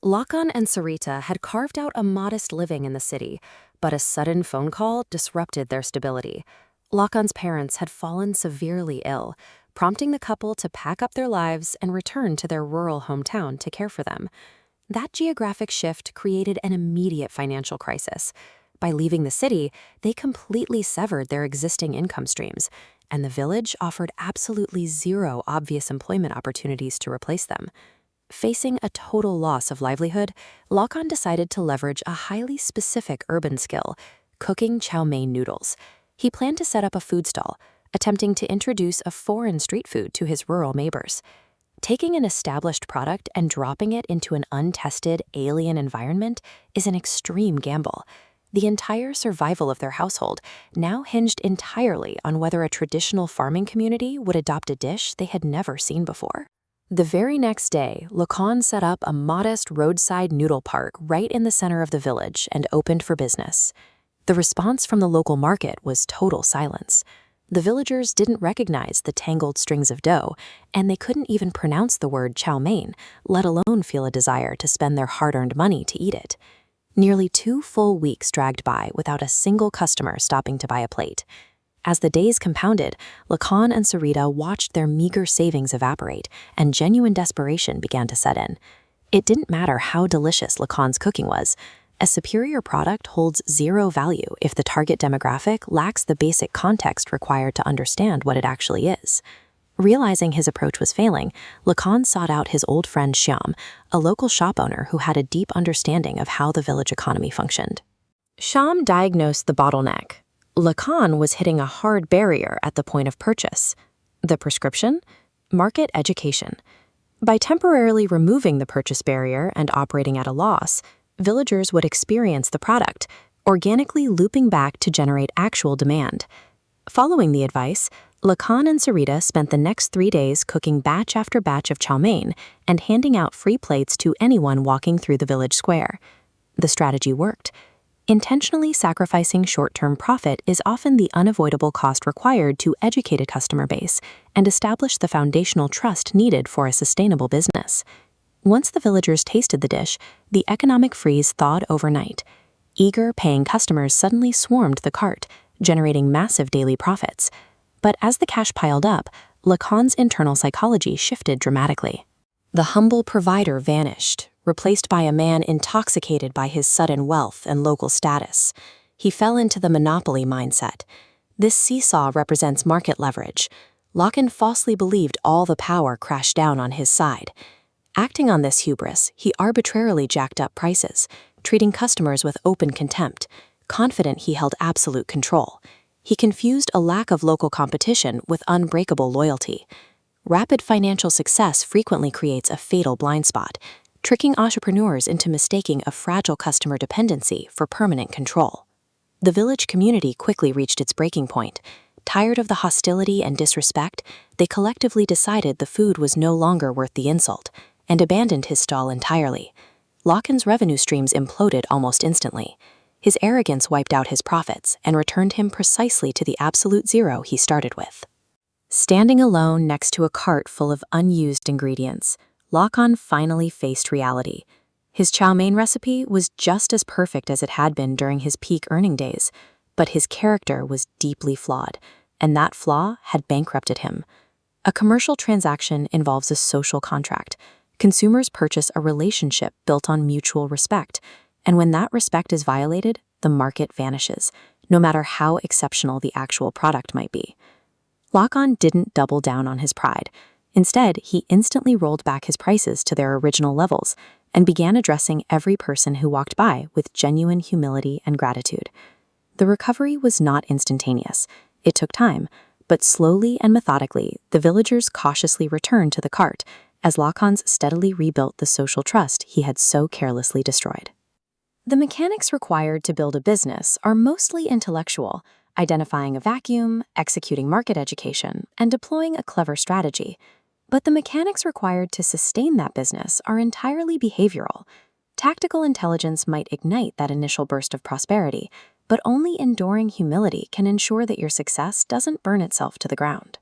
Lockon and Sarita had carved out a modest living in the city, but a sudden phone call disrupted their stability. Lockon's parents had fallen severely ill, prompting the couple to pack up their lives and return to their rural hometown to care for them. That geographic shift created an immediate financial crisis. By leaving the city, they completely severed their existing income streams, and the village offered absolutely zero obvious employment opportunities to replace them. Facing a total loss of livelihood, Lockon decided to leverage a highly specific urban skill, cooking chow mein noodles. He planned to set up a food stall, attempting to introduce a foreign street food to his rural neighbors. Taking an established product and dropping it into an untested, alien environment is an extreme gamble. The entire survival of their household now hinged entirely on whether a traditional farming community would adopt a dish they had never seen before. The very next day, Lockon set up a modest roadside noodle park right in the center of the village and opened for business. The response from the local market was total silence. The villagers didn't recognize the tangled strings of dough, and they couldn't even pronounce the word chow mein, let alone feel a desire to spend their hard-earned money to eat it. Nearly 2 full weeks dragged by without a single customer stopping to buy a plate. As the days compounded, Lockon and Sarita watched their meager savings evaporate, and genuine desperation began to set in. It didn't matter how delicious Lockon's cooking was. A superior product holds zero value if the target demographic lacks the basic context required to understand what it actually is. Realizing his approach was failing, Lockon sought out his old friend Shyam, a local shop owner who had a deep understanding of how the village economy functioned. Shyam diagnosed the bottleneck. Lockon was hitting a hard barrier at the point of purchase. The prescription? Market education. By temporarily removing the purchase barrier and operating at a loss, villagers would experience the product, organically looping back to generate actual demand. Following the advice, Lockon and Sarita spent the next 3 days cooking batch after batch of chow mein and handing out free plates to anyone walking through the village square. The strategy worked. Intentionally sacrificing short-term profit is often the unavoidable cost required to educate a customer base and establish the foundational trust needed for a sustainable business. Once the villagers tasted the dish, the economic freeze thawed overnight. Eager, paying customers suddenly swarmed the cart, generating massive daily profits. But as the cash piled up, Lockon's internal psychology shifted dramatically. The humble provider vanished, replaced by a man intoxicated by his sudden wealth and local status. He fell into the monopoly mindset. This seesaw represents market leverage. Lockon falsely believed all the power crashed down on his side. Acting on this hubris, he arbitrarily jacked up prices, treating customers with open contempt, confident he held absolute control. He confused a lack of local competition with unbreakable loyalty. Rapid financial success frequently creates a fatal blind spot, tricking entrepreneurs into mistaking a fragile customer dependency for permanent control. The village community quickly reached its breaking point. Tired of the hostility and disrespect, they collectively decided the food was no longer worth the insult and abandoned his stall entirely. Lockon's revenue streams imploded almost instantly. His arrogance wiped out his profits and returned him precisely to the absolute zero he started with. Standing alone next to a cart full of unused ingredients, Lockon finally faced reality. His chow mein recipe was just as perfect as it had been during his peak earning days, but his character was deeply flawed, and that flaw had bankrupted him. A commercial transaction involves a social contract. Consumers purchase a relationship built on mutual respect, and when that respect is violated, the market vanishes, no matter how exceptional the actual product might be. Lockon didn't double down on his pride. Instead, he instantly rolled back his prices to their original levels and began addressing every person who walked by with genuine humility and gratitude. The recovery was not instantaneous. It took time, but slowly and methodically, the villagers cautiously returned to the cart as Lockon steadily rebuilt the social trust he had so carelessly destroyed. The mechanics required to build a business are mostly intellectual, identifying a vacuum, executing market education, and deploying a clever strategy. But the mechanics required to sustain that business are entirely behavioral. Tactical intelligence might ignite that initial burst of prosperity, but only enduring humility can ensure that your success doesn't burn itself to the ground.